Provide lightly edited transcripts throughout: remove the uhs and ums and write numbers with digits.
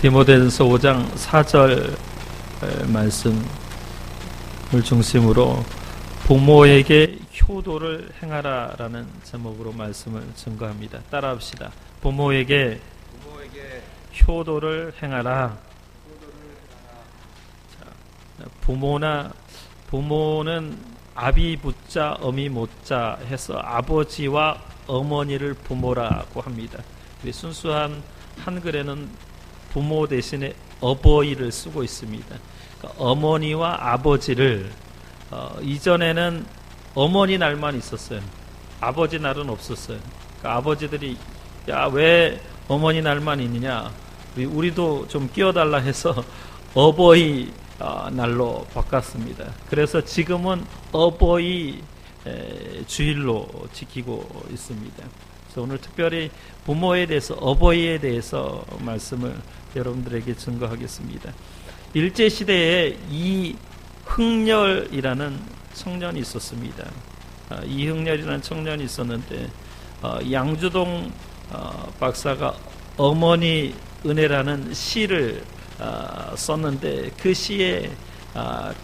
디모데전서 5장 4절 말씀을 중심으로 부모에게 효도를 행하라라는 제목으로 말씀을 증거합니다. 따라합시다. 부모에게 효도를 행하라. 부모는 아비 부자 어미 못자 해서 아버지와 어머니를 부모라고 합니다. 순수한 한글에는 부모 대신에 어버이를 쓰고 있습니다. 그러니까 어머니와 아버지를 이전에는 어머니 날만 있었어요. 아버지 날은 없었어요. 그러니까 아버지들이 야, 왜 어머니 날만 있느냐, 우리도 좀 끼워달라 해서 어버이 날로 바꿨습니다. 그래서 지금은 어버이 주일로 지키고 있습니다. 그래서 오늘 특별히 부모에 대해서, 어버이에 대해서 말씀을 여러분들에게 증거하겠습니다. 일제시대에 이흥렬이라는 청년이 있었습니다. 이흥렬이라는 청년이 있었는데 양주동 박사가 어머니 은혜라는 시를 썼는데 그 시에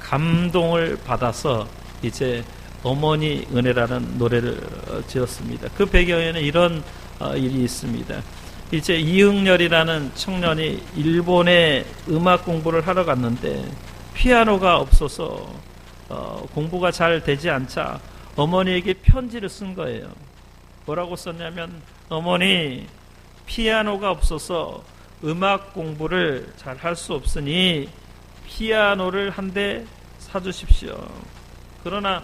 감동을 받아서 이제 어머니 은혜라는 노래를 지었습니다. 그 배경에는 이런 일이 있습니다. 이제 이흥렬이라는 청년이 일본에 음악 공부를 하러 갔는데 피아노가 없어서 공부가 잘 되지 않자 어머니에게 편지를 쓴 거예요. 뭐라고 썼냐면, 어머니, 피아노가 없어서 음악 공부를 잘 할 수 없으니 피아노를 한 대 사주십시오. 그러나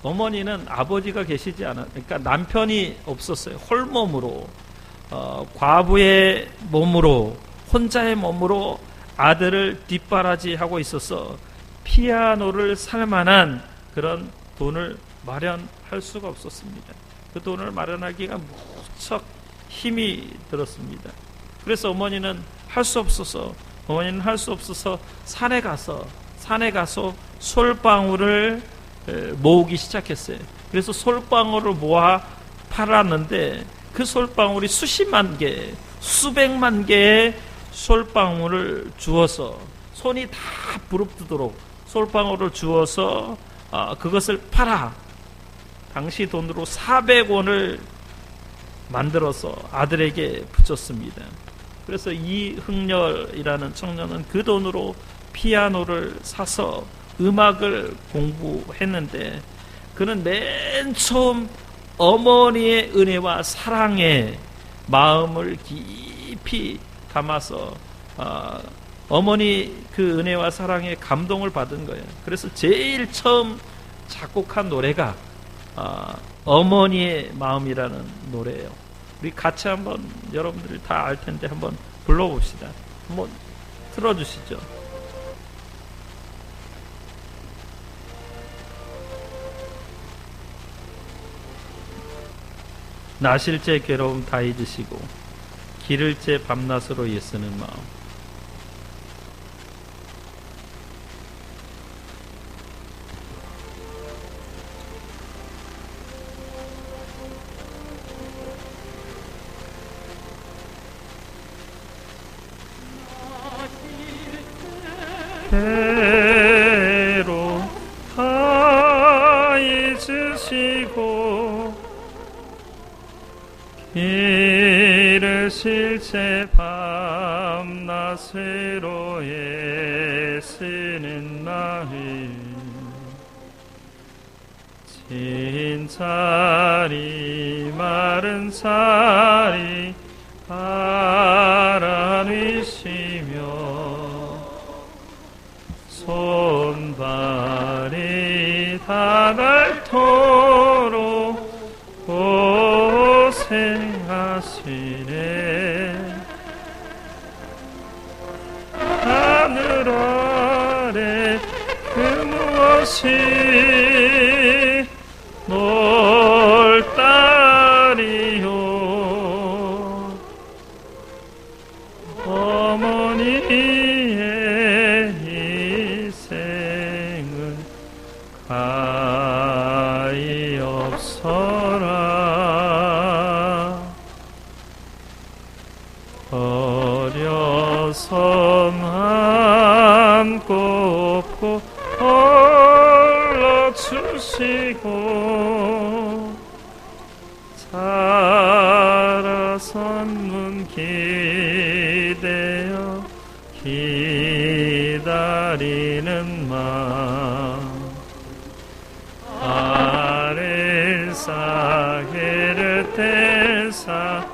어머니는 아버지가 계시지 않아, 그러니까 남편이 없었어요. 홀몸으로, 과부의 몸으로, 혼자의 몸으로 아들을 뒷바라지하고 있어서 피아노를 살 만한 그런 돈을 마련할 수가 없었습니다. 그 돈을 마련하기가 무척 힘이 들었습니다. 그래서 어머니는 할 수 없어서 산에 가서 솔방울을 모으기 시작했어요. 그래서 솔방울을 모아 팔았는데 그 솔방울이 수십만 개, 수백만 개의 솔방울을 주어서 손이 다 부릅뜨도록 솔방울을 주어서 그것을 팔아 당시 돈으로 400원을 만들어서 아들에게 붙였습니다. 그래서 이흥렬이라는 청년은 그 돈으로 피아노를 사서 음악을 공부했는데, 그는 맨 처음 어머니의 은혜와 사랑에 마음을 깊이 담아서 어머니 그 은혜와 사랑에 감동을 받은 거예요. 그래서 제일 처음 작곡한 노래가 어머니의 마음이라는 노래예요. 우리 같이 한번, 여러분들이 다 알 텐데 한번 불러봅시다. 한번 틀어주시죠. 나실제 괴로움 다 잊으시고 기를제 밤낮으로 애쓰는 마음. 괴로움 다 잊으시고 기르실제 밤낮으로 애쓰는 마음. 진 자리 마른 자리 바라뉘시며 손발이 다 닳도록 고생하시네. 하늘 아래 그 무엇이 놀다리요. 어머니의 희생은 가히 없어라. 어려 맘 꼽고 홀로 주시고 살아선 문 기대어 기다리는 마음 아를 사해를 떼사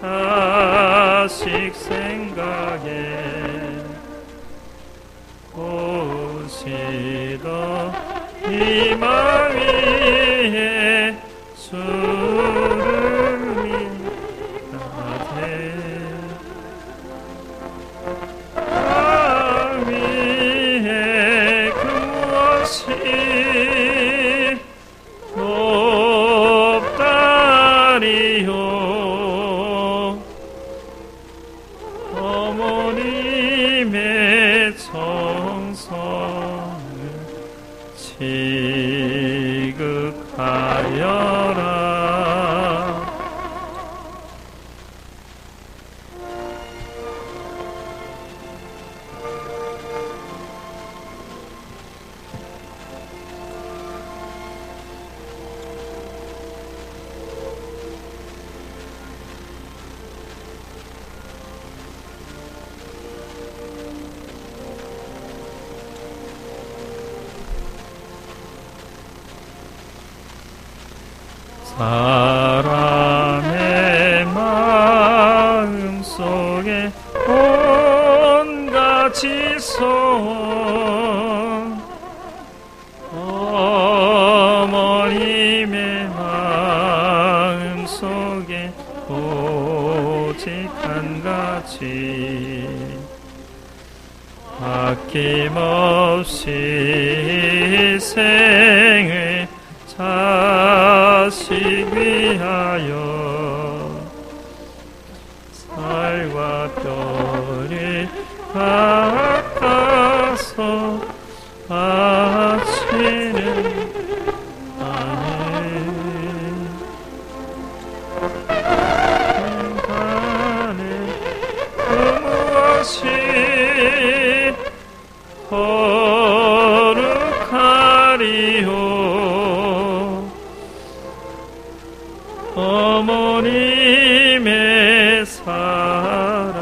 자식 생각에 오시도 희망 위에 주름이 나되 땅 위에 그 무엇이 높다리요 어머님의 정성을 지극하여라. 사람의 마음 속에 온갖 지성 어머님의 마음 속에 오직 한 가지 아낌없이 생을 자식 위하여 살과 뼈를 깎아서 바치는 아내 인간의 그 무엇이 거룩하리요 어머님의 사랑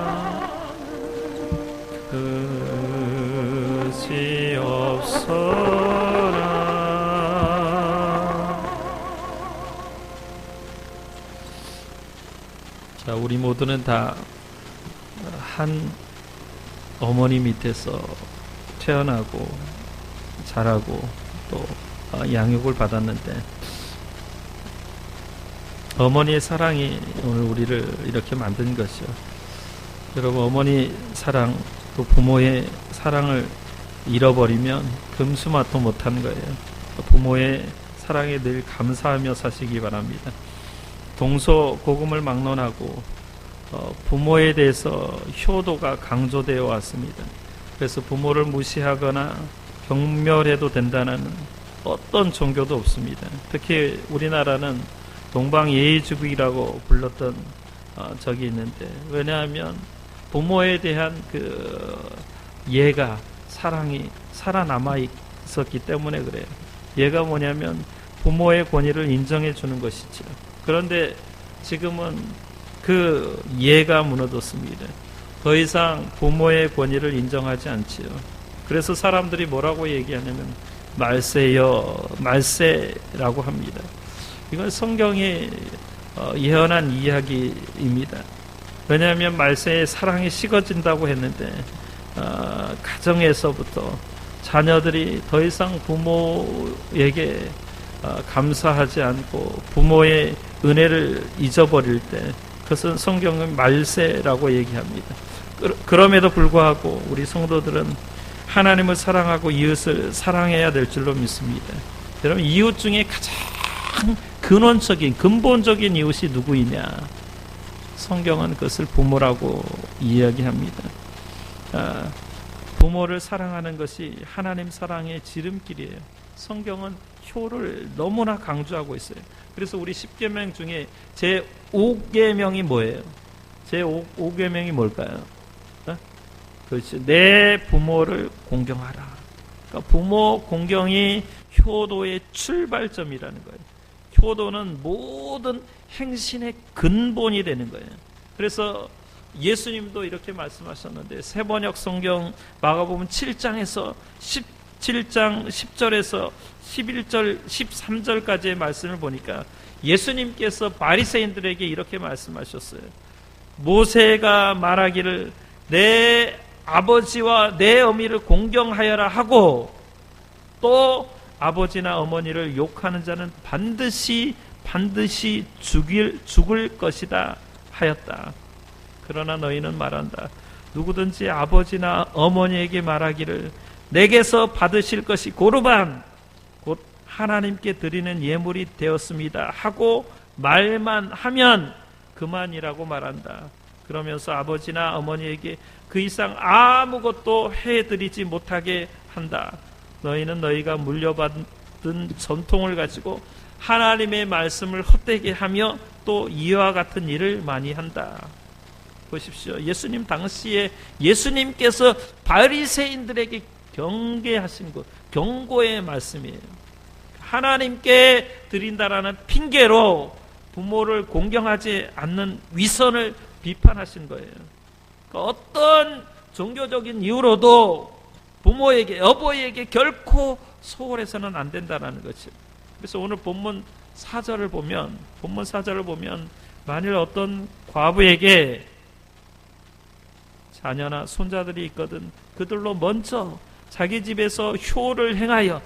끝이 없어라. 자, 우리 모두는 다 한 어머니 밑에서 태어나고 자라고 또 양육을 받았는데 어머니의 사랑이 오늘 우리를 이렇게 만든 것이요. 여러분, 어머니 사랑 또 부모의 사랑을 잃어버리면 금수마도 못한 거예요. 부모의 사랑에 늘 감사하며 사시기 바랍니다. 동서고금을 막론하고 부모에 대해서 효도가 강조되어 왔습니다. 그래서 부모를 무시하거나 경멸해도 된다는 어떤 종교도 없습니다. 특히 우리나라는 동방예의주의라고 불렀던 적이 있는데, 왜냐하면 부모에 대한 그 예가 사랑이 살아남아 있었기 때문에 그래요. 예가 뭐냐면 부모의 권위를 인정해 주는 것이죠. 그런데 지금은 그 예가 무너졌습니다. 더 이상 부모의 권위를 인정하지 않지요. 그래서 사람들이 뭐라고 얘기하냐면 말세여, 말세라고 합니다. 이건 성경이 예언한 이야기입니다. 왜냐하면 말세에 사랑이 식어진다고 했는데 가정에서부터 자녀들이 더 이상 부모에게 감사하지 않고 부모의 은혜를 잊어버릴 때 그것은 성경은 말세라고 얘기합니다. 그럼에도 불구하고 우리 성도들은 하나님을 사랑하고 이웃을 사랑해야 될 줄로 믿습니다. 여러분, 이웃 중에 가장 근원적인 근본적인 이웃이 누구이냐? 성경은 그것을 부모라고 이야기합니다. 부모를 사랑하는 것이 하나님 사랑의 지름길이에요. 성경은 효를 너무나 강조하고 있어요. 그래서 우리 10계명 중에 제5계명이 뭐예요? 제5계명이 뭘까요? 그렇지. 내 부모를 공경하라. 그러니까 부모 공경이 효도의 출발점이라는 거예요. 효도는 모든 행신의 근본이 되는 거예요. 그래서 예수님도 이렇게 말씀하셨는데 세번역 성경 마가복음 7장에서 17장 10절에서 11절 13절까지의 말씀을 보니까 예수님께서 바리새인들에게 이렇게 말씀하셨어요. 모세가 말하기를 내 아버지와 내 어미를 공경하여라 하고 또 아버지나 어머니를 욕하는 자는 반드시 죽을 것이다 하였다. 그러나 너희는 말한다. 누구든지 아버지나 어머니에게 말하기를 내게서 받으실 것이 고르반 곧 하나님께 드리는 예물이 되었습니다 하고 말만 하면 그만이라고 말한다. 그러면서 아버지나 어머니에게 그 이상 아무것도 해드리지 못하게 한다. 너희는 너희가 물려받은 전통을 가지고 하나님의 말씀을 헛되게 하며 또 이와 같은 일을 많이 한다. 보십시오. 예수님 당시에 예수님께서 바리새인들에게 경계하신 것, 경고의 말씀이에요. 하나님께 드린다라는 핑계로 부모를 공경하지 않는 위선을 비판하신 거예요. 그러니까 어떤 종교적인 이유로도 부모에게, 어버이에게 결코 소홀해서는 안 된다는 거죠. 그래서 오늘 본문 4절을 보면 만일 어떤 과부에게 자녀나 손자들이 있거든 그들로 먼저 자기 집에서 효를 행하여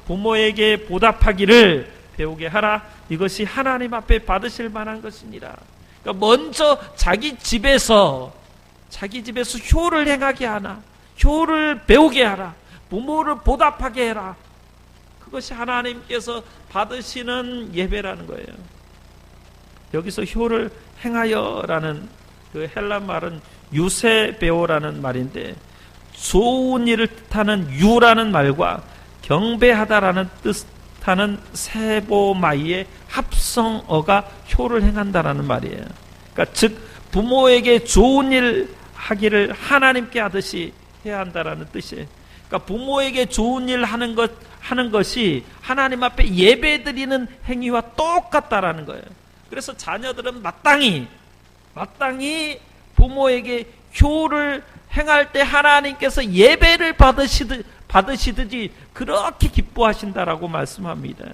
부모에게 보답하기를 배우게 하라. 이것이 하나님 앞에 받으실 만한 것이니라. 그러니까 먼저 자기 집에서 효를 행하게 하나, 효를 배우게 하라, 부모를 보답하게 해라. 그것이 하나님께서 받으시는 예배라는 거예요. 여기서 효를 행하여라는 그 헬라 말은 유세베오라는 말인데 좋은 일을 뜻하는 유라는 말과 경배하다라는 뜻하는 세보마이의 합성어가 효를 행한다라는 말이에요. 그러니까 즉 부모에게 좋은 일 하기를 하나님께 하듯이 해야 한다라는 뜻이에요. 그러니까 부모에게 좋은 일 하는 것이 하나님 앞에 예배드리는 행위와 똑같다라는 거예요. 그래서 자녀들은 마땅히 부모에게 효를 행할 때 하나님께서 예배를 받으시듯이 그렇게 기뻐하신다라고 말씀합니다.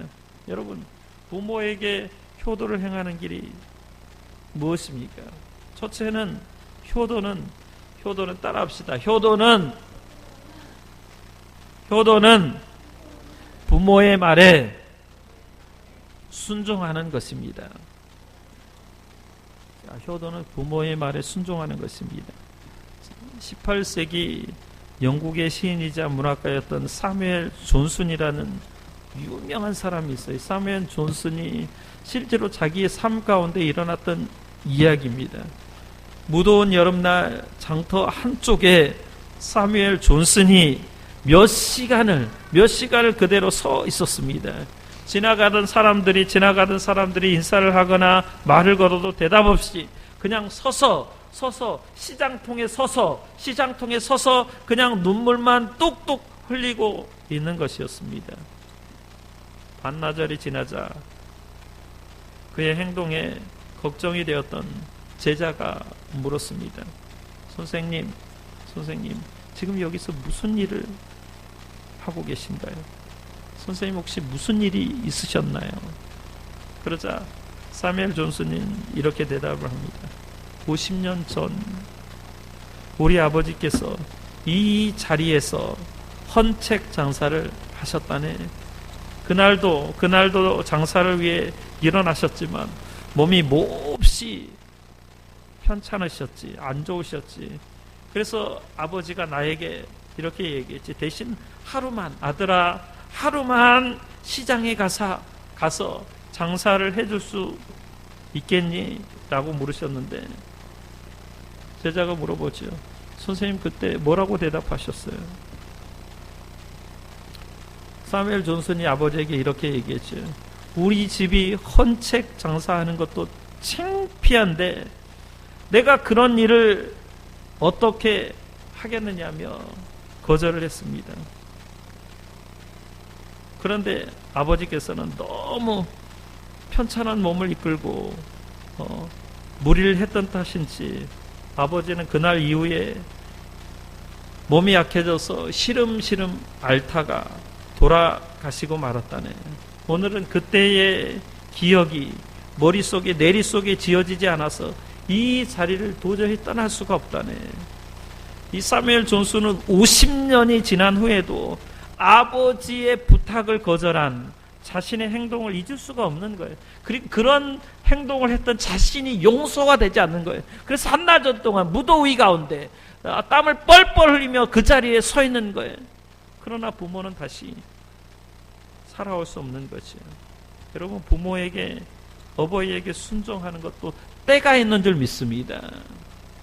여러분, 부모에게 효도를 행하는 길이 무엇입니까? 첫째는 효도는 따라합시다. 효도는 부모의 말에 순종하는 것입니다. 효도는 부모의 말에 순종하는 것입니다. 18세기 영국의 시인이자 문학가였던 사무엘 존슨이라는 유명한 사람이 있어요. 사무엘 존슨이 실제로 자기의 삶 가운데 일어났던 이야기입니다. 무더운 여름날 장터 한쪽에 사무엘 존슨이 몇 시간을 그대로 서 있었습니다. 지나가던 사람들이 인사를 하거나 말을 걸어도 대답 없이 그냥 서서 시장통에 서서 그냥 눈물만 뚝뚝 흘리고 있는 것이었습니다. 반나절이 지나자 그의 행동에 걱정이 되었던 제자가 물었습니다. 선생님, 지금 여기서 무슨 일을 하고 계신가요? 선생님 혹시 무슨 일이 있으셨나요? 그러자 사무엘 존슨은 이렇게 대답을 합니다. 50년 전 우리 아버지께서 이 자리에서 헌책 장사를 하셨다네. 그날도 장사를 위해 일어나셨지만 몸이 몹시 편찮으셨지, 안 좋으셨지. 그래서 아버지가 나에게 이렇게 얘기했지. 대신 아들아 하루만 시장에 가서 장사를 해줄 수 있겠니? 라고 물으셨는데 제자가 물어보죠. 선생님 그때 뭐라고 대답하셨어요? 사무엘 존슨이 아버지에게 이렇게 얘기했죠. 우리 집이 헌책 장사하는 것도 창피한데 내가 그런 일을 어떻게 하겠느냐며 거절을 했습니다. 그런데 아버지께서는 너무 편찮은 몸을 이끌고 무리를 했던 탓인지 아버지는 그날 이후에 몸이 약해져서 시름시름 앓다가 돌아가시고 말았다네. 오늘은 그때의 기억이 머릿속에 내리속에 지어지지 않아서 이 자리를 도저히 떠날 수가 없다네. 이 사무엘 존슨은 50년이 지난 후에도 아버지의 부탁을 거절한 자신의 행동을 잊을 수가 없는 거예요. 그리고 그런 행동을 했던 자신이 용서가 되지 않는 거예요. 그래서 한나절 동안 무더위 가운데 땀을 뻘뻘 흘리며 그 자리에 서 있는 거예요. 그러나 부모는 다시 살아올 수 없는 거죠. 여러분, 부모에게, 어버이에게 순종하는 것도 때가 있는 줄 믿습니다.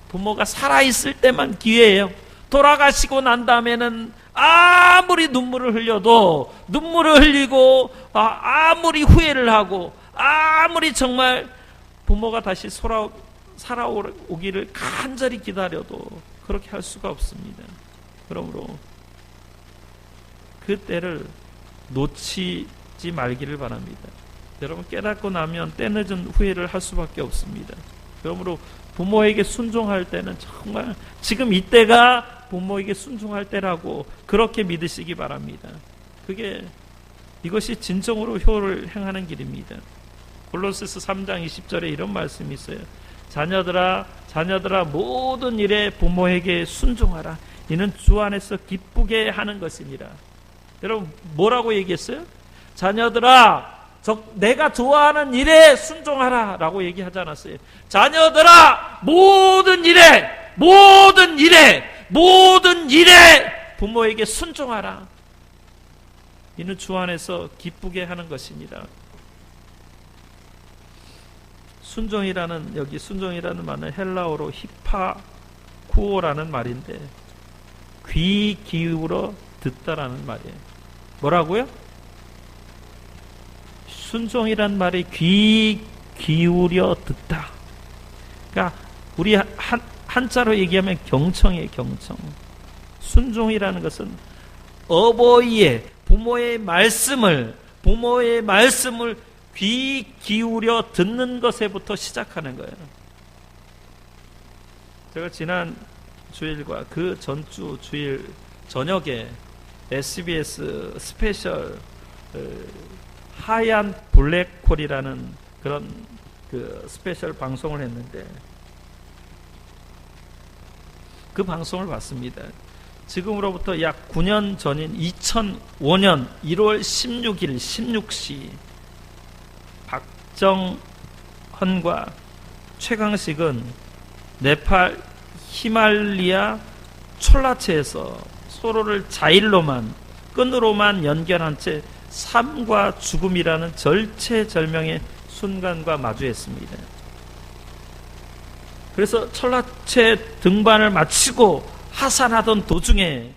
부모가 살아있을 때만 기회예요. 돌아가시고 난 다음에는 아무리 눈물을 흘려도, 눈물을 흘리고 아무리 후회를 하고 아무리 정말 부모가 다시 살아오기를 간절히 기다려도 그렇게 할 수가 없습니다. 그러므로 그 때를 놓치지 말기를 바랍니다. 여러분, 깨닫고 나면 때늦은 후회를 할 수밖에 없습니다. 그러므로 부모에게 순종할 때는 정말 지금 이때가 부모에게 순종할 때라고 그렇게 믿으시기 바랍니다. 이것이 진정으로 효를 행하는 길입니다. 골로새서 3장 20절에 이런 말씀이 있어요. 자녀들아 모든 일에 부모에게 순종하라. 이는 주 안에서 기쁘게 하는 것이니라. 여러분, 뭐라고 얘기했어요? 자녀들아, 내가 좋아하는 일에 순종하라 라고 얘기하지 않았어요. 자녀들아, 모든 일에 부모에게 순종하라. 이는 주 안에서 기쁘게 하는 것이니라. 여기 순종이라는 말은 헬라어로 히파쿠오라는 말인데, 귀 기울여 듣다라는 말이에요. 뭐라고요? 순종이란 말이 귀 기울여 듣다. 그러니까 우리 한자로 얘기하면 경청이에요, 경청. 순종이라는 것은 부모의 말씀을 귀 기울여 듣는 것에부터 시작하는 거예요. 제가 지난 주일과 그 전주 주일 저녁에 SBS 스페셜 하얀 블랙홀이라는 그런 스페셜 방송을 했는데, 그 방송을 봤습니다. 지금으로부터 약 9년 전인 2005년 1월 16일 16시 박정헌과 최강식은 네팔 히말리아 촐라체에서 서로를 끈으로만 연결한 채 삶과 죽음이라는 절체절명의 순간과 마주했습니다. 그래서 촐라체 등반을 마치고 하산하던 도중에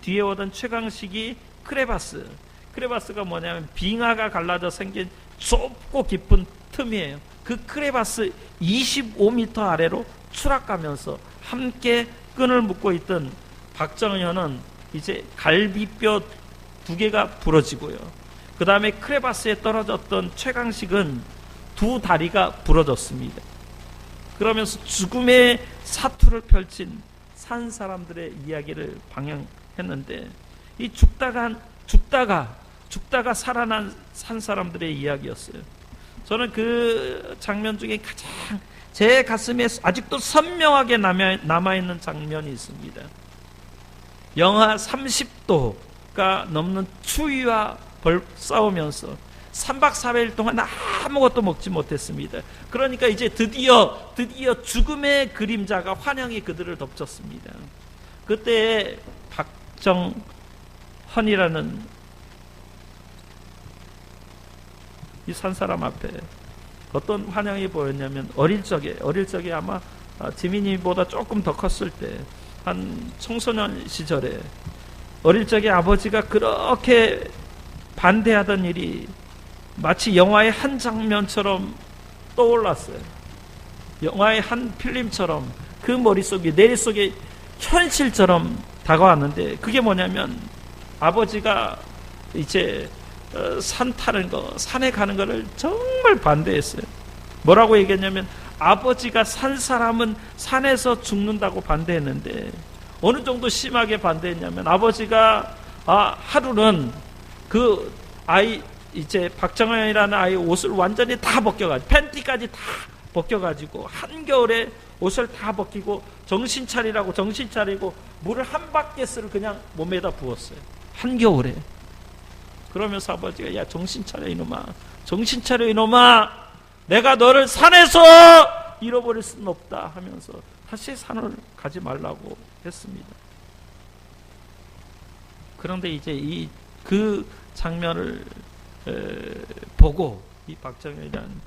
뒤에 오던 최강식이 크레바스가 뭐냐면 빙하가 갈라져 생긴 좁고 깊은 틈이에요. 그 크레바스 25m 아래로 추락하면서 함께 끈을 묶고 있던 박정현은 이제 갈비뼈 2개가 부러지고요. 그 다음에 크레바스에 떨어졌던 최강식은 2 다리가 부러졌습니다. 그러면서 죽음의 사투를 펼친 산 사람들의 이야기를 방영했는데, 이 죽다가 살아난 산 사람들의 이야기였어요. 저는 그 장면 중에 가장 제 가슴에 아직도 선명하게 남아있는 장면이 있습니다. 영하 30도가 넘는 추위와 싸우면서 3박 4일 동안 아무것도 먹지 못했습니다. 그러니까 이제 드디어 죽음의 그림자가 환영이 그들을 덮쳤습니다. 그때 박정헌이라는 이 산 사람 앞에 어떤 환영이 보였냐면, 어릴 적에 아마 지민이보다 조금 더 컸을 때, 한 청소년 시절에 어릴 적에 아버지가 그렇게 반대하던 일이 마치 영화의 한 장면처럼 떠올랐어요. 영화의 한 필름처럼 그 머릿속에 내릿속에 현실처럼 다가왔는데, 그게 뭐냐면 아버지가 이제 산 타는 거, 산에 가는 거를 정말 반대했어요. 뭐라고 얘기했냐면, 아버지가 산 사람은 산에서 죽는다고 반대했는데, 어느 정도 심하게 반대했냐면, 아버지가 하루는 그 아이, 이제 박정현이라는 아이 옷을 완전히 다 벗겨가지고, 팬티까지 다 벗겨가지고, 한겨울에 옷을 다 벗기고 정신 차리라고 정신 차리고 물을 한 바켓을 그냥 몸에다 부었어요. 한겨울에. 그러면서 아버지가, 야, 정신 차려 이놈아, 정신 차려 이놈아, 내가 너를 산에서 잃어버릴 수는 없다 하면서 다시 산을 가지 말라고 했습니다. 그런데 이제 그 장면을 보고 이 박정현이라는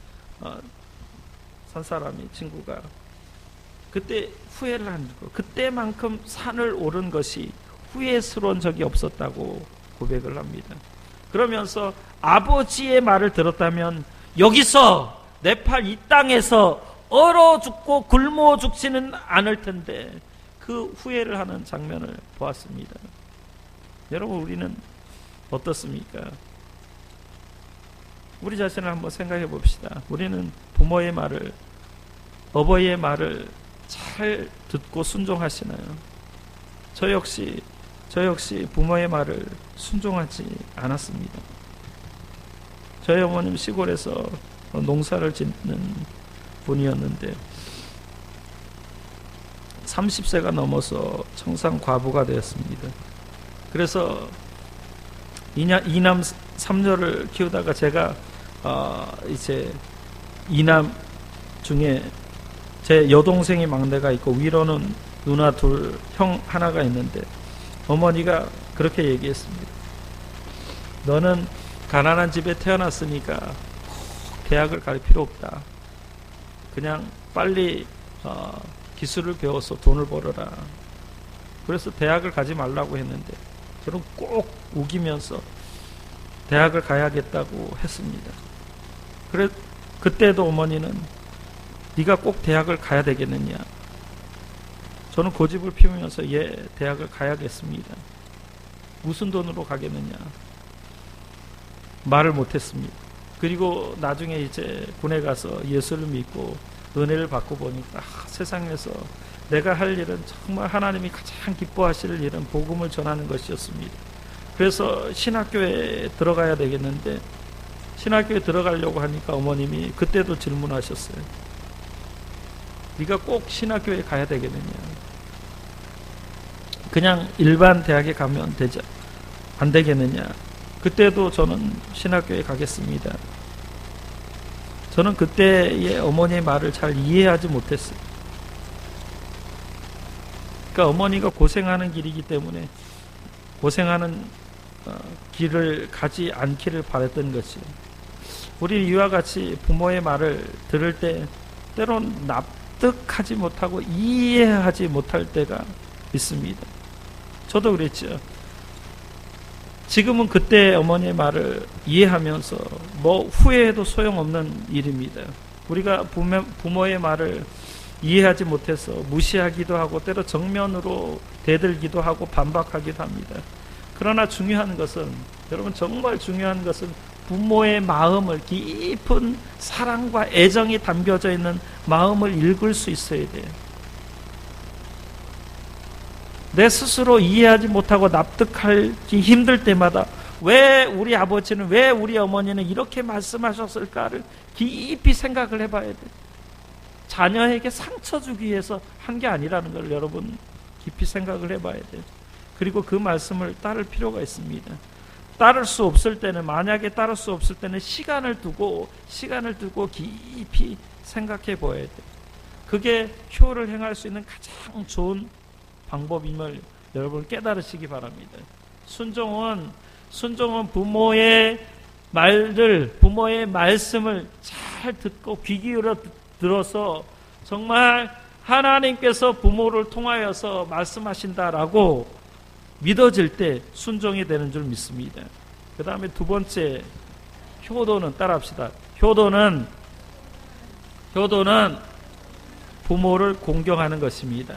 산 사람이, 친구가 그때 후회를 한 거, 그때만큼 산을 오른 것이 후회스러운 적이 없었다고 고백을 합니다. 그러면서 아버지의 말을 들었다면 여기서 네팔 이 땅에서 얼어 죽고 굶어 죽지는 않을 텐데, 그 후회를 하는 장면을 보았습니다. 여러분, 우리는 어떻습니까? 우리 자신을 한번 생각해 봅시다. 우리는 부모의 말을, 어버이의 말을 잘 듣고 순종하시나요? 저 역시 부모의 말을 순종하지 않았습니다. 저희 어머님 시골에서 농사를 짓는 분이었는데 30세가 넘어서 청산 과부가 되었습니다. 그래서 이남 3녀를 키우다가 제가 이제 이남 중에 제 여동생이 막내가 있고 위로는 누나 둘, 형 하나가 있는데, 어머니가 그렇게 얘기했습니다. 너는 가난한 집에 태어났으니까 대학을 갈 필요 없다. 그냥 빨리 기술을 배워서 돈을 벌어라. 그래서 대학을 가지 말라고 했는데 저는 꼭 우기면서 대학을 가야겠다고 했습니다. 그때도 어머니는 네가 꼭 대학을 가야 되겠느냐. 저는 고집을 피우면서, 예, 대학을 가야겠습니다. 무슨 돈으로 가겠느냐 말을 못했습니다. 그리고 나중에 이제 군에 가서 예수를 믿고 은혜를 받고 보니까 세상에서 내가 할 일은 정말 하나님이 가장 기뻐하실 일은 복음을 전하는 것이었습니다. 그래서 신학교에 들어가야 되겠는데, 신학교에 들어가려고 하니까 어머님이 그때도 질문하셨어요. 네가 꼭 신학교에 가야 되겠느냐. 그냥 일반 대학에 가면 되지 안 되겠느냐. 그때도 저는 신학교에 가겠습니다. 저는 그때의 어머니의 말을 잘 이해하지 못했어요. 그러니까 어머니가 고생하는 길이기 때문에 고생하는 길을 가지 않기를 바랬던 것이, 우리 이와 같이 부모의 말을 들을 때 때론 납득하지 못하고 이해하지 못할 때가 있습니다. 저도 그랬죠. 지금은 그때 어머니의 말을 이해하면서 뭐 후회해도 소용없는 일입니다. 우리가 부모의 말을 이해하지 못해서 무시하기도 하고 때로 정면으로 대들기도 하고 반박하기도 합니다. 그러나 중요한 것은, 여러분 정말 중요한 것은 부모의 마음을, 깊은 사랑과 애정이 담겨져 있는 마음을 읽을 수 있어야 돼요. 내 스스로 이해하지 못하고 납득하기 힘들 때마다 왜 우리 아버지는, 왜 우리 어머니는 이렇게 말씀하셨을까를 깊이 생각을 해봐야 돼. 자녀에게 상처 주기 위해서 한 게 아니라는 걸 여러분 깊이 생각을 해봐야 돼. 그리고 그 말씀을 따를 필요가 있습니다. 따를 수 없을 때는, 만약에 따를 수 없을 때는 시간을 두고 깊이 생각해 보아야 돼. 그게 효를 행할 수 있는 가장 좋은 방법임을 여러분 깨달으시기 바랍니다. 순종은 부모의 말을, 부모의 말씀을 잘 듣고 귀 기울여 들어서 정말 하나님께서 부모를 통하여서 말씀하신다라고 믿어질 때 순종이 되는 줄 믿습니다. 그 다음에 두 번째, 효도는 따라합시다. 효도는 부모를 공경하는 것입니다.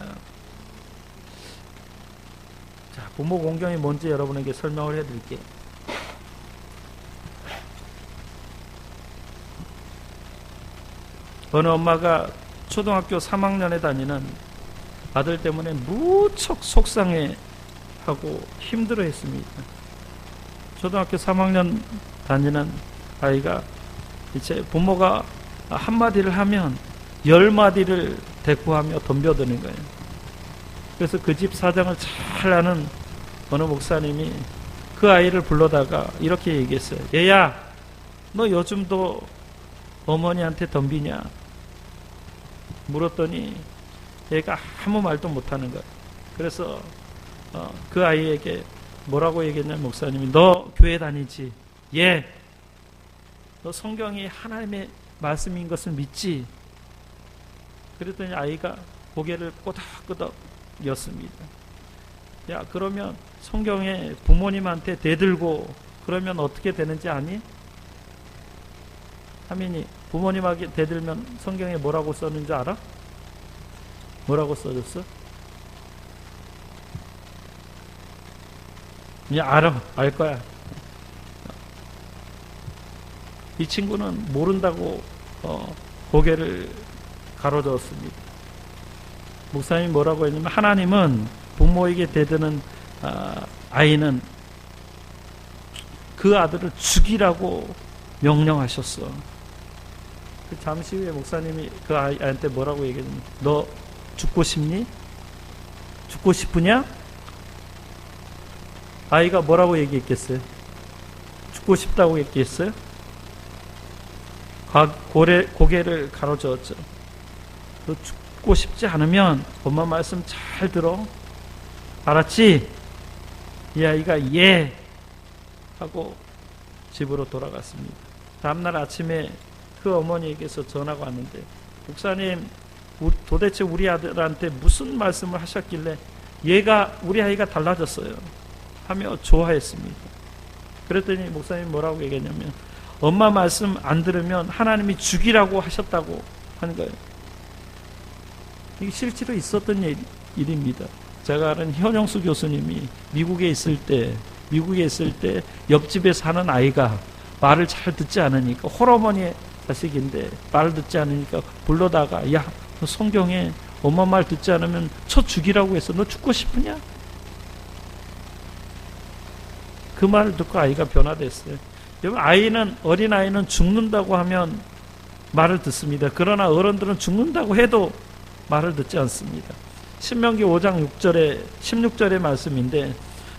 자, 부모 공경이 뭔지 여러분에게 설명을 해드릴게요. 어느 엄마가 초등학교 3학년에 다니는 아들 때문에 무척 속상해하고 힘들어했습니다. 초등학교 3학년 다니는 아이가 이제 부모가 한마디를 하면 10마디를 대꾸하며 덤벼드는 거예요. 그래서 그 집 사정을 잘 아는 어느 목사님이 그 아이를 불러다가 이렇게 얘기했어요. 얘야, 너 요즘도 어머니한테 덤비냐? 물었더니 얘가 아무 말도 못하는 거예요. 그래서 그 아이에게 뭐라고 얘기했냐면 목사님이 너 교회 다니지? 예. 너 성경이 하나님의 말씀인 것을 믿지? 그랬더니 아이가 고개를 꼬덕꼬덕 였습니다. 야, 그러면 성경에 부모님한테 대들고 그러면 어떻게 되는지 아니? 하민이 부모님에게 대들면 성경에 뭐라고 썼는지 알아? 뭐라고 써졌어? 그냥 알아. 알 거야. 이 친구는 모른다고 고개를 가로저었습니다. 목사님이 뭐라고 했냐면 하나님은 부모에게 대드는 아이는 그 아들을 죽이라고 명령하셨어. 잠시 후에 목사님이 그 아이한테 뭐라고 얘기했냐면 너 죽고 싶니? 죽고 싶으냐? 아이가 뭐라고 얘기했겠어요? 죽고 싶다고 얘기했어요? 고개를 가로저었죠. 너 죽고 싶지 않으면 엄마 말씀 잘 들어. 알았지? 이 아이가 예 하고 집으로 돌아갔습니다. 다음날 아침에 그 어머니에게서 전화가 왔는데 목사님 도대체 우리 아들한테 무슨 말씀을 하셨길래 우리 아이가 달라졌어요 하며 좋아했습니다. 그랬더니 목사님 뭐라고 얘기했냐면 엄마 말씀 안 들으면 하나님이 죽이라고 하셨다고 하는 거예요. 이게 실제로 있었던 일입니다. 제가 아는 현영수 교수님이 미국에 있을 때 옆집에 사는 아이가 말을 잘 듣지 않으니까 홀어머니의 자식인데 말을 듣지 않으니까 불러다가 야, 너 성경에 엄마 말 듣지 않으면 쳐 죽이라고 해서 너 죽고 싶으냐? 그 말을 듣고 아이가 변화됐어요. 여러분, 어린아이는 죽는다고 하면 말을 듣습니다. 그러나 어른들은 죽는다고 해도 말을 듣지 않습니다. 신명기 5장 16절의 말씀인데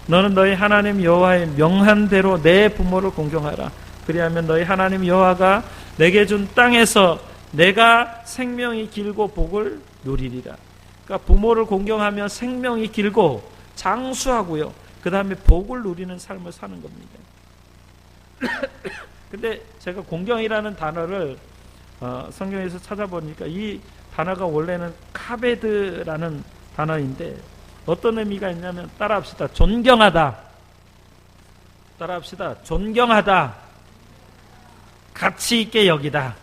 너는 너희 하나님 여호와의 명한 대로 내 부모를 공경하라. 그리하면 너희 하나님 여호와가 내게 준 땅에서 내가 생명이 길고 복을 누리리라. 그러니까 부모를 공경하면 생명이 길고 장수하고요. 그 다음에 복을 누리는 삶을 사는 겁니다. 근데 제가 공경이라는 단어를 성경에서 찾아보니까 이 단어가 원래는 카베드라는 단어인데 어떤 의미가 있냐면 따라합시다. 존경하다. 따라합시다. 존경하다. 가치 있게 여기다.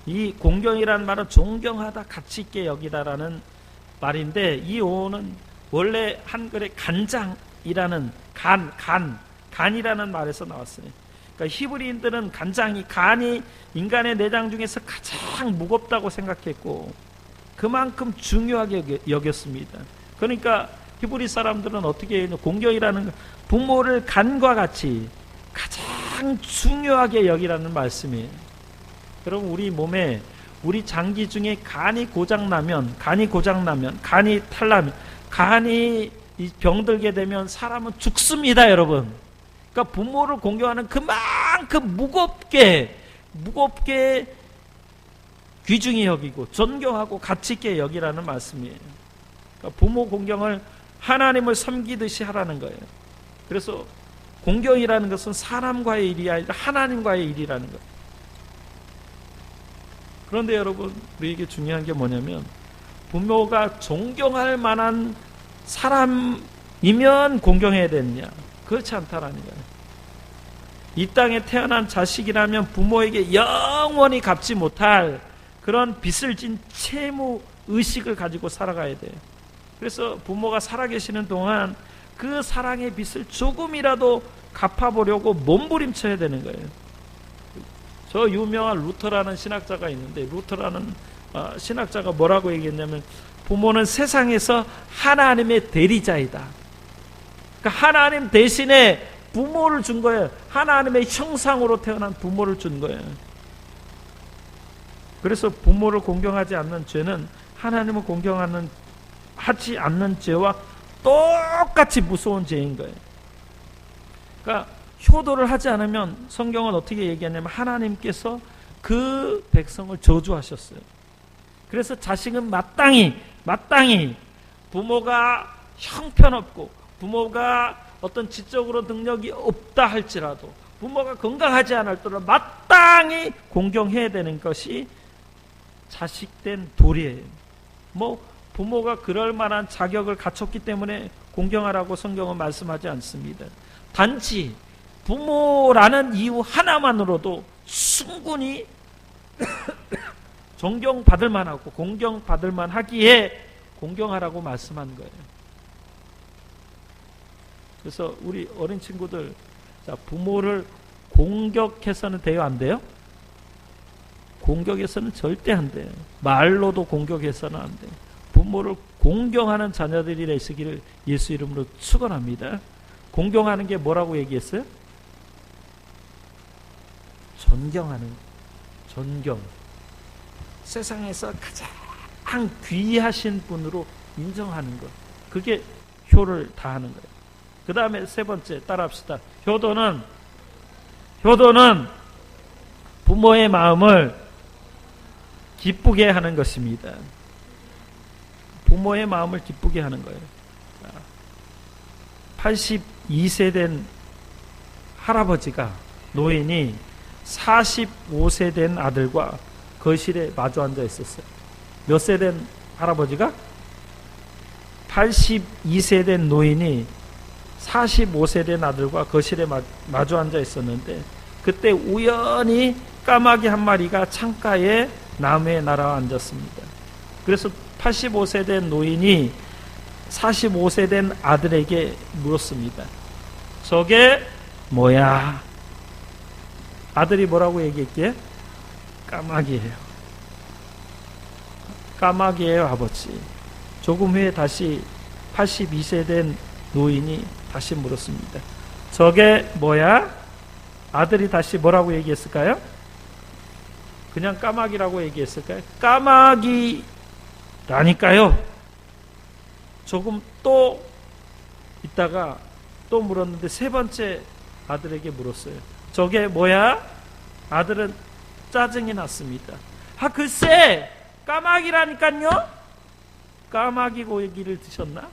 이 공경이라는 말은 존경하다, 가치 있게 여기다라는 말인데 이 어는 원래 한글의 간장이라는 간이라는 말에서 나왔어요. 그러니까 히브리인들은 간이 인간의 내장 중에서 가장 무겁다고 생각했고 그만큼 중요하게 여겼습니다. 그러니까 히브리 사람들은 어떻게 해요? 공경이라는 부모를 간과 같이 가장 중요하게 여기라는 말씀이에요. 여러분, 우리 몸에 우리 장기 중에 간이 고장나면 간이 탈나면 간이 병들게 되면 사람은 죽습니다, 여러분. 그러니까 부모를 공경하는 그만큼 무겁게 귀중히 여기고 존경하고 가치 있게 여기라는 말씀이에요. 그러니까 부모 공경을 하나님을 섬기듯이 하라는 거예요. 그래서 공경이라는 것은 사람과의 일이 아니라 하나님과의 일이라는 거예요. 그런데 여러분, 우리에게 중요한 게 뭐냐면 부모가 존경할 만한 사람이면 공경해야 되느냐? 그렇지 않다라는 거예요. 이 땅에 태어난 자식이라면 부모에게 영원히 갚지 못할 그런 빚을 진 채무 의식을 가지고 살아가야 돼요. 그래서 부모가 살아계시는 동안 그 사랑의 빚을 조금이라도 갚아보려고 몸부림쳐야 되는 거예요. 저 유명한 루터라는 신학자가 있는데, 루터라는 신학자가 뭐라고 얘기했냐면, 부모는 세상에서 하나님의 대리자이다. 그러니까 하나님 대신에 부모를 준 거예요. 하나님의 형상으로 태어난 부모를 준 거예요. 그래서 부모를 공경하지 않는 죄는 하나님을 하지 않는 죄와 똑같이 무서운 죄인 거예요. 그러니까 효도를 하지 않으면 성경은 어떻게 얘기하냐면 하나님께서 그 백성을 저주하셨어요. 그래서 자식은 마땅히 부모가 형편없고 부모가 어떤 지적으로 능력이 없다 할지라도 부모가 건강하지 않을더라도 마땅히 공경해야 되는 것이 자식된 도리예요. 부모가 그럴 만한 자격을 갖췄기 때문에 공경하라고 성경은 말씀하지 않습니다. 단지 부모라는 이유 하나만으로도 충분히 존경받을 만하고 공경받을 만하기에 공경하라고 말씀한 거예요. 그래서 우리 어린 친구들, 부모를 공격해서는 돼요, 안 돼요? 공격해서는 절대 안 돼요. 말로도 공격해서는 안 돼요. 부모를 공경하는 자녀들이 있으기를 예수 이름으로 축원합니다. 공경하는 게 뭐라고 얘기했어요? 존경. 세상에서 가장 귀하신 분으로 인정하는 것. 그게 효를 다하는 거예요. 그 다음에 세 번째 따라합시다. 효도는 부모의 마음을 기쁘게 하는 것입니다. 부모의 마음을 기쁘게 하는 거예요. 82세 된 할아버지가, 노인이 45세 된 아들과 거실에 마주 앉아 있었어요. 몇 세 된 할아버지가? 82세 된 노인이 45세 된 아들과 거실에 마주 앉아 있었는데, 그때 우연히 까마귀 한 마리가 창가에 나무에 날아와 앉았습니다. 그래서 85세 된 노인이 45세 된 아들에게 물었습니다. 저게 뭐야? 아들이 뭐라고 얘기했기에? 까마귀예요. 까마귀예요, 아버지. 조금 후에 다시 82세 된 노인이 다시 물었습니다. 저게 뭐야? 아들이 다시 뭐라고 얘기했을까요? 그냥 까마귀라고 얘기했을까요? 까마귀라니까요. 조금 또 있다가 또 물었는데 세 번째 아들에게 물었어요. 저게 뭐야? 아들은 짜증이 났습니다. 글쎄, 까마귀라니까요? 까마귀 고기를 드셨나?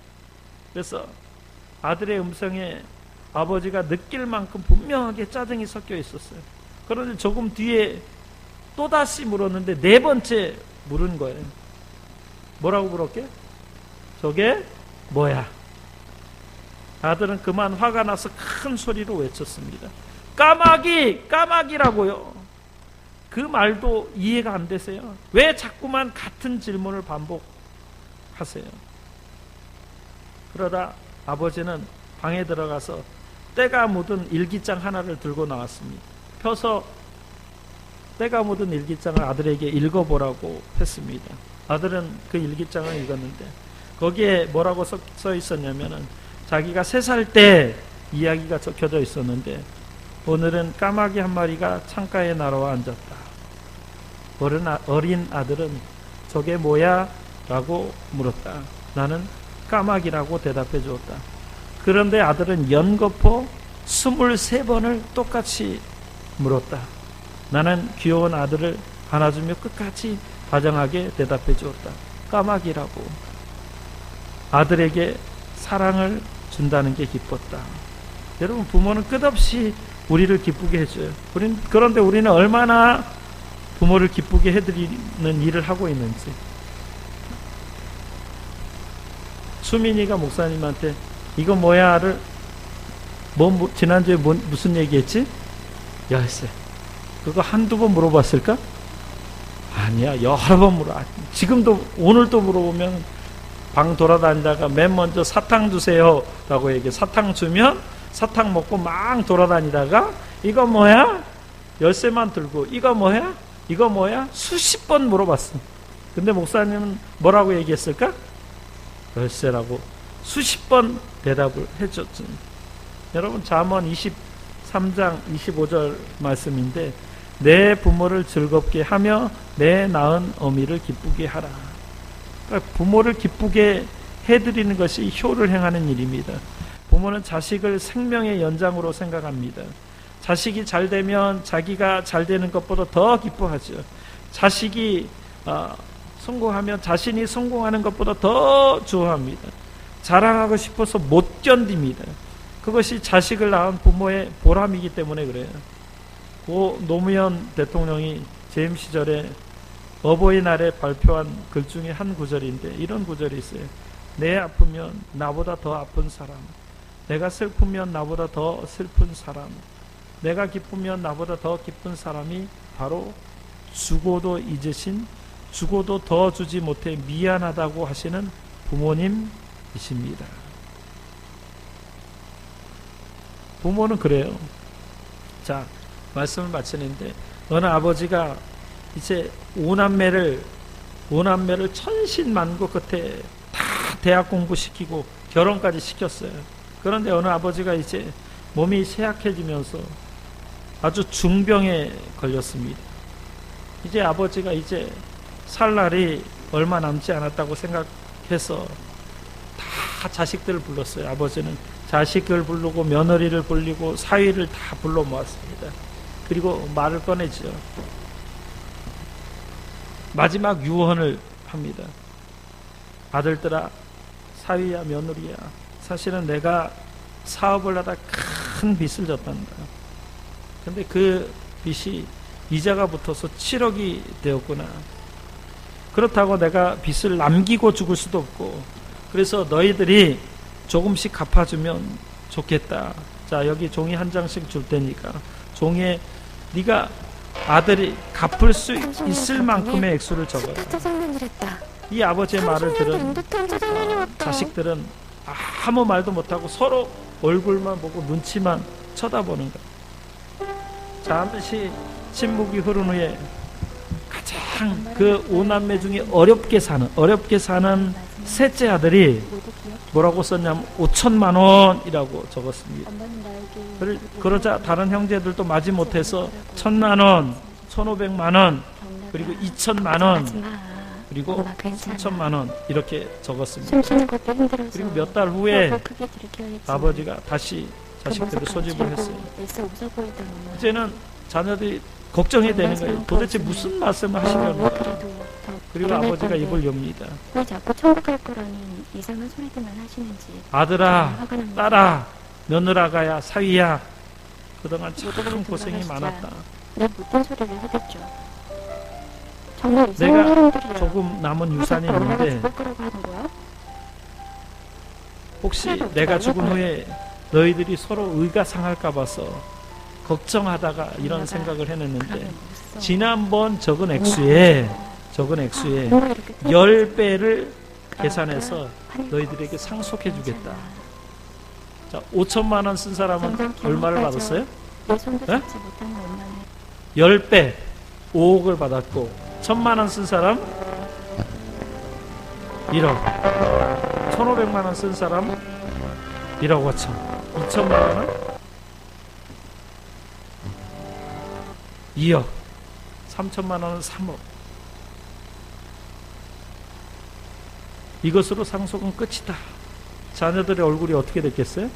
그래서 아들의 음성에 아버지가 느낄 만큼 분명하게 짜증이 섞여 있었어요. 그런데 조금 뒤에 또다시 물었는데 네 번째 물은 거예요. 뭐라고 물었게? 저게 뭐야? 아들은 그만 화가 나서 큰 소리로 외쳤습니다. 까마귀라고요. 그 말도 이해가 안 되세요? 왜 자꾸만 같은 질문을 반복하세요? 그러다 아버지는 방에 들어가서 때가 묻은 일기장 하나를 들고 나왔습니다. 펴서 때가 묻은 일기장을 아들에게 읽어보라고 했습니다. 아들은 그 일기장을 읽었는데 거기에 뭐라고 써 있었냐면은 자기가 3살 때 이야기가 적혀져 있었는데, 오늘은 까마귀 한 마리가 창가에 날아와 앉았다. 어린 아들은 저게 뭐야? 라고 물었다. 나는 까마귀라고 대답해 주었다. 그런데 아들은 연거푸 23번을 똑같이 물었다. 나는 귀여운 아들을 안아주며 끝까지 다정하게 대답해 주었다. 까마귀라고. 아들에게 사랑을 준다는 게 기뻤다. 여러분, 부모는 끝없이 우리를 기쁘게 해줘요. 그런데 우리는 얼마나 부모를 기쁘게 해드리는 일을 하고 있는지. 수민이가 목사님한테 이거 뭐야를 지난주에 무슨 얘기했지? 열쇠. 그거 한두 번 물어봤을까? 아니야. 여러 번 물어. 지금도 오늘도 물어보면 방 돌아다니다가 맨 먼저 사탕 주세요 라고 얘기해. 사탕 주면 사탕 먹고 막 돌아다니다가 이거 뭐야? 열쇠만 들고 이거 뭐야? 이거 뭐야? 수십 번 물어봤어. 근데 목사님은 뭐라고 얘기했을까? 열쇠라고 수십 번 대답을 해줬죠. 여러분 잠언 23장 25절 말씀인데 내 부모를 즐겁게 하며 내 낳은 어미를 기쁘게 하라. 그러니까 부모를 기쁘게 해드리는 것이 효를 행하는 일입니다. 부모는 자식을 생명의 연장으로 생각합니다. 자식이 잘 되면 자기가 잘 되는 것보다 더 기뻐하죠. 자식이 성공하면 자신이 성공하는 것보다 더 좋아합니다. 자랑하고 싶어서 못 견딥니다. 그것이 자식을 낳은 부모의 보람이기 때문에 그래요. 고 노무현 대통령이 재임 시절에 어버이날에 발표한 글 중에 한 구절인데 이런 구절이 있어요. 내 아프면 나보다 더 아픈 사람, 내가 슬프면 나보다 더 슬픈 사람, 내가 기쁘면 나보다 더 기쁜 사람이 바로 주고도 잊으신, 주고도 더 주지 못해 미안하다고 하시는 부모님이십니다. 부모는 그래요. 자, 말씀을 마치는데 어느 아버지가 이제 오남매를 천신만고 끝에 다 대학 공부시키고 결혼까지 시켰어요. 그런데 어느 아버지가 이제 몸이 쇠약해지면서 아주 중병에 걸렸습니다. 이제 아버지가 이제 살 날이 얼마 남지 않았다고 생각해서 다 자식들을 불렀어요. 아버지는 자식을 부르고 며느리를 불리고 사위를 다 불러 모았습니다. 그리고 말을 꺼내죠. 마지막 유언을 합니다. 아들들아, 사위야, 며느리야, 사실은 내가 사업을 하다 큰 빚을 졌단다. 근데 그 빚이 이자가 붙어서 7억이 되었구나. 그렇다고 내가 빚을 남기고 죽을 수도 없고, 그래서 너희들이 조금씩 갚아주면 좋겠다. 자, 여기 종이 한 장씩 줄 테니까 종이에 네가 아들이 갚을 수 있을 만큼의 액수를 적어라. 이 아버지의 말을 들은 자식들은 아무 말도 못하고 서로 얼굴만 보고 눈치만 쳐다보는 거야. 잠시 침묵이 흐른 후에 가장 그 오남매 중에 어렵게 사는 셋째 아들이 뭐라고 썼냐면 5천만 원이라고 적었습니다. 그러자 다른 형제들도 마지못해서 1,000만 원, 1,500만 원, 그리고 2천만 원, 그리고 3천만 원 이렇게 적었습니다. 그리고 몇 달 후에 아버지가 다시 자식들을 소집을 했어요. 이제는 자녀들이 걱정이 되는 거예요. 도대체 무슨 말씀을 하시려는 거예요. 그리고 아버지가 입을 엽니다. 왜 자꾸 천국 갈 거라는 이상한 소리들만 하시는지. 아들아, 딸아, 며느라가야, 사위야, 그동안 참 고생이 많았다. 내 못된 소리를 하겠죠. 정말 이상한 내가 사람들이야. 조금 남은 유산이 있는데 혹시 내가 죽은 후에 너희들이 서로 의가 상할까 봐서 걱정하다가 이런 생각을 해냈는데 지난번 적은 액수에 10배를 계산해서 너희들에게 상속해 주겠다. 자, 5천만 원 쓴 사람은 얼마를 받았어요? 네? 10배 5억을 받았고 1,000만 원 쓴 사람 1억, 1,500만 원 쓴 사람 1억 5천, 2천만 원은 2억, 3천만 원은 3억. 이것으로 상속은 끝이다. 자녀들의 얼굴이 어떻게 됐겠어요?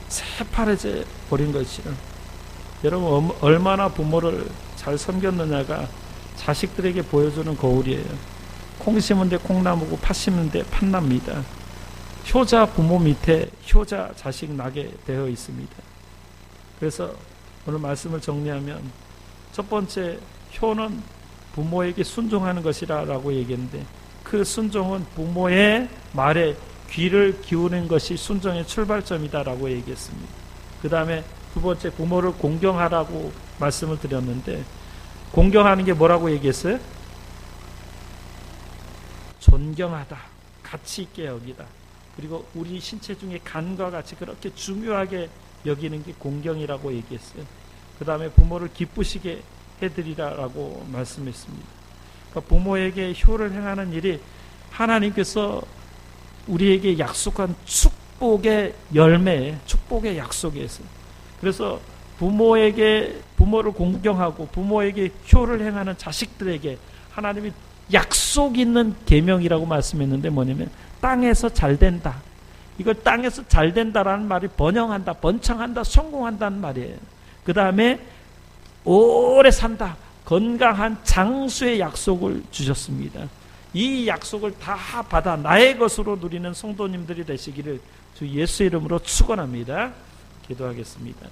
새파래져 버린 것이죠. 여러분, 얼마나 부모를 잘 섬겼느냐가 자식들에게 보여주는 거울이에요. 콩 심은 데 콩나무고 팥 심은 데 팥납니다. 효자 부모 밑에 효자 자식 나게 되어 있습니다. 그래서 오늘 말씀을 정리하면 첫 번째, 효는 부모에게 순종하는 것이라고 얘기했는데 그 순종은 부모의 말에 귀를 기울이는 것이 순종의 출발점이다라고 얘기했습니다. 그 다음에 두 번째, 부모를 공경하라고 말씀을 드렸는데 공경하는 게 뭐라고 얘기했어요? 존경하다, 가치 있게 여기다. 그리고 우리 신체 중에 간과 같이 그렇게 중요하게 여기는 게 공경이라고 얘기했어요. 그 다음에 부모를 기쁘시게 해드리라라고 말씀했습니다. 그러니까 부모에게 효를 행하는 일이 하나님께서 우리에게 약속한 축복의 열매, 축복의 약속이었어요. 그래서 부모를 공경하고 부모에게 효를 행하는 자식들에게 하나님이 약속 있는 계명이라고 말씀했는데 뭐냐면 땅에서 잘 된다. 이걸 땅에서 잘 된다라는 말이 번영한다, 번창한다, 성공한다는 말이에요. 그 다음에 오래 산다, 건강한 장수의 약속을 주셨습니다. 이 약속을 다 받아 나의 것으로 누리는 성도님들이 되시기를 주 예수 이름으로 축원합니다. 기도하겠습니다.